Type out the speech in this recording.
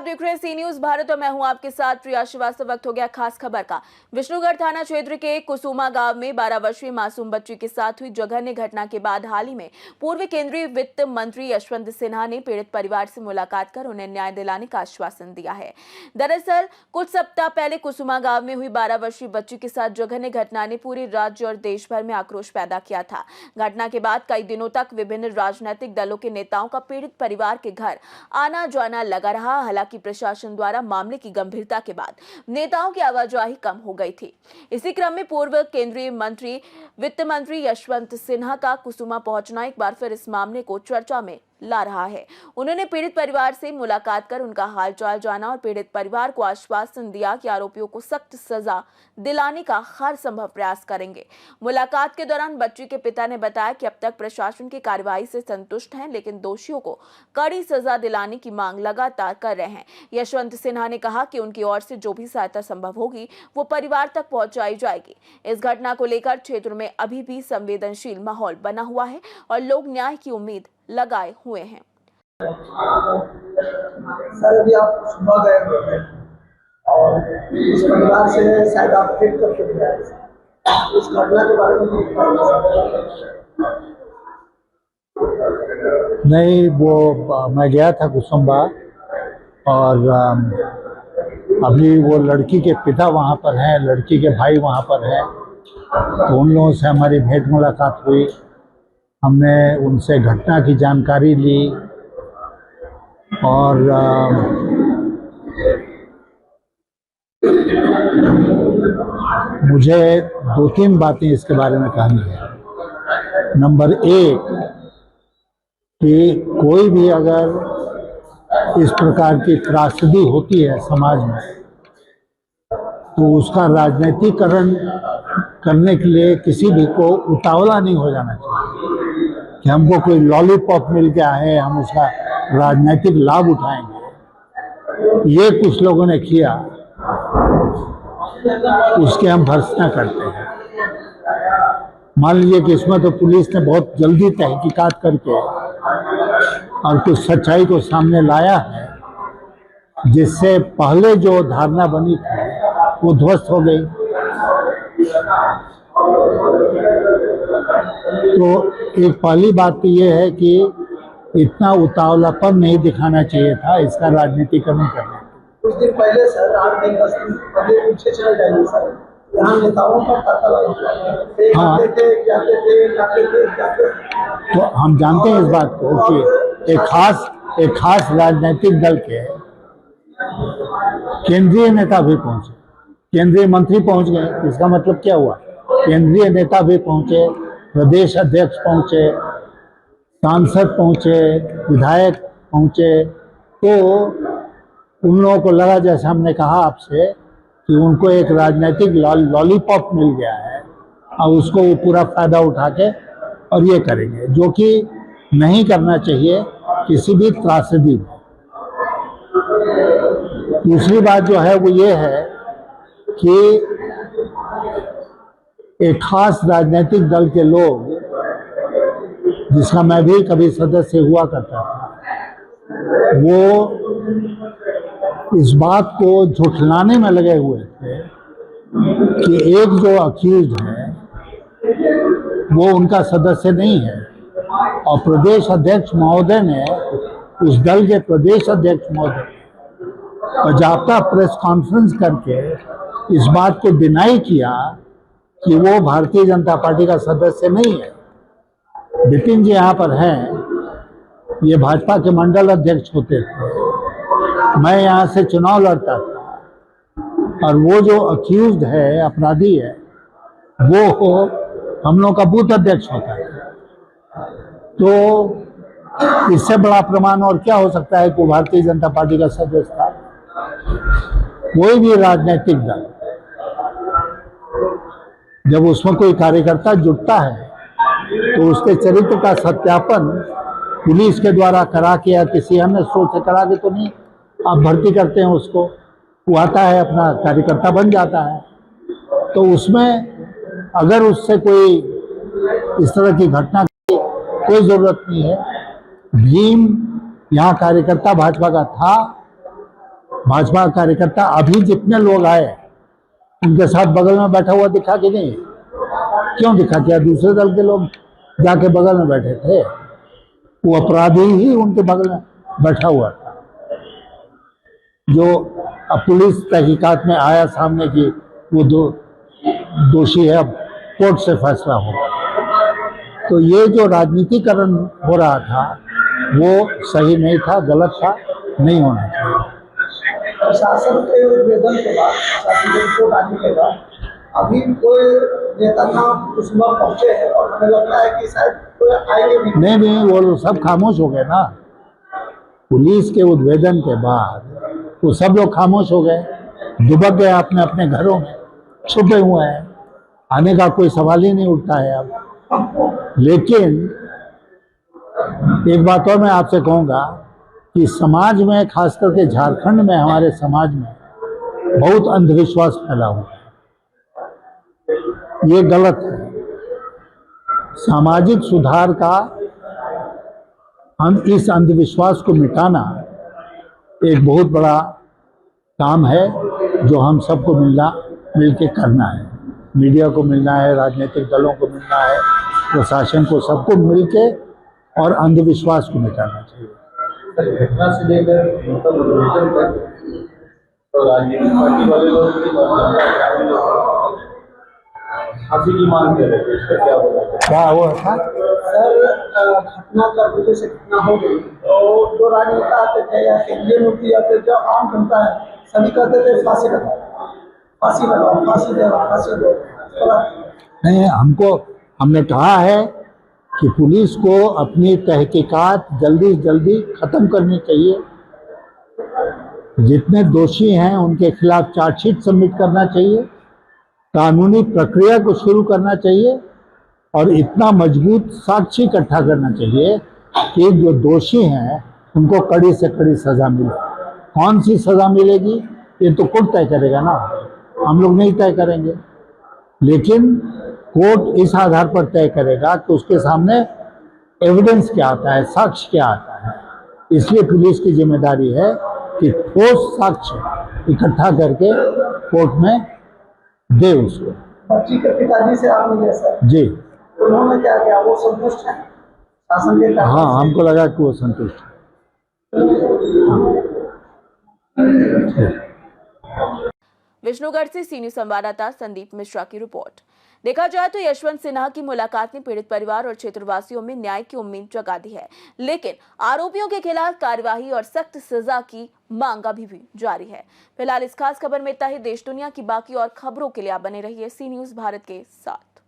आप देख रहे हैं सी न्यूज भारत और मैं हूं आपके साथ प्रिया श्रीवास्तव। वक्त हो गया खास खबर का। विष्णुगढ़ थाना क्षेत्र के कुसुमा गांव में 12 वर्षीय मासूम बच्ची के साथ हुई जघन्य घटना के बाद हाल ही में पूर्व केंद्रीय वित्त मंत्री यशवंत सिन्हा ने पीड़ित परिवार से मुलाकात कर उन्हें न्याय दिलाने का आश्वासन दिया है। दरअसल कुछ सप्ताह पहले कुसुमा गांव में हुई 12 वर्षीय बच्ची के साथ जघन्य घटना ने पूरे राज्य और देश भर में आक्रोश पैदा किया था। घटना के बाद कई दिनों तक विभिन्न राजनीतिक दलों के नेताओं का पीड़ित परिवार के घर आना जाना लगा रहा। हालांकि प्रशासन द्वारा मामले की गंभीरता के बाद नेताओं की आवाजाही कम हो गई थी। इसी क्रम में पूर्व केंद्रीय मंत्री वित्त मंत्री यशवंत सिन्हा का कुसुमा पहुंचना एक बार फिर इस मामले को चर्चा में ला रहा है। उन्होंने पीड़ित परिवार से मुलाकात कर उनका हालचाल जाना और पीड़ित परिवार को आश्वासन दिया कि आरोपियों को सख्त सजा दिलाने का हर संभव प्रयास करेंगे। मुलाकात के दौरान बच्ची के पिता ने बताया कि अब तक प्रशासन की कार्रवाई से संतुष्ट हैं, लेकिन दोषियों को कड़ी सजा दिलाने की मांग लगातार कर रहे हैं। यशवंत सिन्हा ने कहा कि उनकी ओर से जो भी सहायता संभव होगी वो परिवार तक पहुंचाई जाएगी। इस घटना को लेकर क्षेत्र में अभी भी संवेदनशील माहौल बना हुआ है और लोग न्याय की उम्मीद लगाए हुए हैं। सर अभी आप सुबह गए हुए हैं और इस परिवार से शायद आप फिर कर चुके हैं। इस घटना के बारे में नहीं, वो मैं गया था कुसुम्बा और अभी वो लड़की के पिता वहाँ पर हैं, लड़की के भाई वहाँ पर हैं, तो उन लोगों से हमारी भेंट मुलाकात हुई। हमने उनसे घटना की जानकारी ली और मुझे 2-3 बातें इसके बारे में कहनी है। नंबर 1 कि कोई भी अगर इस प्रकार की त्रासदी होती है समाज में तो उसका राजनीतिकरण करने के लिए किसी भी को उतावला नहीं हो जाना चाहिए कि हमको कोई लॉलीपॉप मिल गया है हम उसका राजनीतिक लाभ उठाएंगे। ये कुछ लोगों ने किया, उसके हम भर्त्सना करते हैं। मान लीजिए कि इसमें तो पुलिस ने बहुत जल्दी तहकीकात करके और कुछ सच्चाई को सामने लाया है, जिससे पहले जो धारणा बनी थी वो ध्वस्त हो गई। तो एक पहली बात तो ये है कि इतना उतावलापन नहीं दिखाना चाहिए था इसका राजनीतिकरण करने। कुछ दिन पहले सर 8-10 दिन पहले पीछे चले जाइए सर, यहाँ नेताओं का पता लगा। हाँ, तो हम जानते हैं इस बात को कि एक खास राजनीतिक दल के केंद्रीय नेता भी पहुंचे, केंद्रीय मंत्री पहुंच गए। इसका मतलब क्या हुआ? केंद्रीय नेता भी पहुंचे, प्रदेश अध्यक्ष पहुंचे, सांसद पहुंचे, विधायक पहुंचे। तो उन लोगों को लगा, जैसे हमने कहा आपसे, कि उनको एक राजनीतिक लॉलीपॉप मिल गया है और उसको वो पूरा फायदा उठा के और ये करेंगे, जो कि नहीं करना चाहिए किसी भी त्रासदी में। दूसरी बात जो है वो ये है कि एक खास राजनीतिक दल के लोग, जिसका मैं भी कभी सदस्य हुआ करता था, वो इस बात को झुठलाने में लगे हुए थे कि एक जो अक्यूज है वो उनका सदस्य नहीं है। और प्रदेश अध्यक्ष महोदय ने, उस दल के प्रदेश अध्यक्ष महोदय बाकायदा प्रेस कॉन्फ्रेंस करके इस बात को डिनाई किया कि वो भारतीय जनता पार्टी का सदस्य नहीं है। बिपिन जी यहाँ पर हैं, ये भाजपा के मंडल अध्यक्ष होते थे, मैं यहाँ से चुनाव लड़ता था और वो जो अक्यूज्ड है, अपराधी है, वो हम लोग का बूथ अध्यक्ष होता है। तो इससे बड़ा प्रमाण और क्या हो सकता है कि भारतीय जनता पार्टी का सदस्य था? कोई भी राजनीतिक दल जब उसमें कोई कार्यकर्ता जुटता है तो उसके चरित्र का सत्यापन पुलिस के द्वारा करा के या किसी अन्य स्रोत से करा के तो नहीं आप भर्ती करते हैं उसको। वो आता है, अपना कार्यकर्ता बन जाता है। तो उसमें अगर उससे कोई इस तरह की घटना की कोई ज़रूरत नहीं है। भीम यहाँ कार्यकर्ता भाजपा का था भाजपा कार्यकर्ता अभी जितने लोग आए उनके साथ बगल में बैठा हुआ दिखा कि नहीं? क्यों दिखा? क्या दूसरे दल के लोग जाके बगल में बैठे थे? वो अपराधी ही उनके बगल में बैठा हुआ था। जो अब पुलिस तहकीकात में आया सामने की वो दोषी है, अब कोर्ट से फैसला होगा। तो ये जो राजनीतिकरण हो रहा था वो सही नहीं था, गलत था, नहीं होना चाहिए। प्रशासन के उद्भेदन के बाद, प्रशासन की रिपोर्ट आने के बाद अभी कोई नेता ना कुसुमा पहुंचे हैं और हमें लगता है कि शायद कोई आएंगे भी नहीं, वो लोग सब खामोश हो गए ना। पुलिस के उद्भेदन के बाद वो सब लोग खामोश हो गए, दुबक गए अपने अपने घरों में, छुपे हुए हैं। आने का कोई सवाल ही नहीं उठता है अब। लेकिन एक बात और मैं आपसे कहूँगा कि समाज में, खास करके झारखंड में, हमारे समाज में बहुत अंधविश्वास फैला हुआ है। ये गलत है। सामाजिक सुधार का इस अंधविश्वास को मिटाना एक बहुत बड़ा काम है जो हम सबको मिलके करना है। मीडिया को मिलना है, राजनीतिक दलों को मिलना है, प्रशासन को, सबको मिलके और अंधविश्वास को मिटाना चाहिए। घटना से लेकर मतलब उद्भेदन तक तो राजनीतिक पार्टी वाले लोग फांसी की मांग कर रहे थे, इसका क्या होगा? क्या हुआ था सर? घटना का वजह से घटना हो गई तो जो राजनेता आते थे या केंद्रीय मंत्री आते थे, जो आम जनता है, सभी कहते थे फांसी लगाओ, फांसी लगाओ, फांसी दो, फांसी दो। नहीं, हमने कहा है कि पुलिस को अपनी तहकीकात जल्दी जल्दी खत्म करनी चाहिए। जितने दोषी हैं उनके खिलाफ चार्जशीट सबमिट करना चाहिए, कानूनी प्रक्रिया को शुरू करना चाहिए और इतना मजबूत साक्ष्य इकट्ठा करना चाहिए कि जो दोषी हैं उनको कड़ी से कड़ी सजा मिले। कौन सी सजा मिलेगी ये तो कोर्ट तय करेगा ना, हम लोग नहीं तय करेंगे। लेकिन कोर्ट इस आधार पर तय करेगा कि उसके सामने एविडेंस क्या आता है, साक्ष्य क्या आता है। इसलिए पुलिस की जिम्मेदारी है कि ठोस साक्ष्य इकट्ठा करके कोर्ट में दे उसको। बच्ची के पिताजी से आप मिले सर? जी, उन्होंने क्या किया? वो संतुष्ट है शासन के कार्य हाँ, से? हमको लगा कि वो संतुष्ट है। विष्णुगढ़ से सी न्यूज संवाददाता संदीप मिश्रा की रिपोर्ट। देखा जाए तो यशवंत सिन्हा की मुलाकात ने पीड़ित परिवार और क्षेत्रवासियों में न्याय की उम्मीद जगा दी है, लेकिन आरोपियों के खिलाफ कार्यवाही और सख्त सजा की मांग अभी भी जारी है। फिलहाल इस खास खबर में इतना ही। देश दुनिया की बाकी और खबरों के लिए आप बने रहिए सी न्यूज भारत के साथ।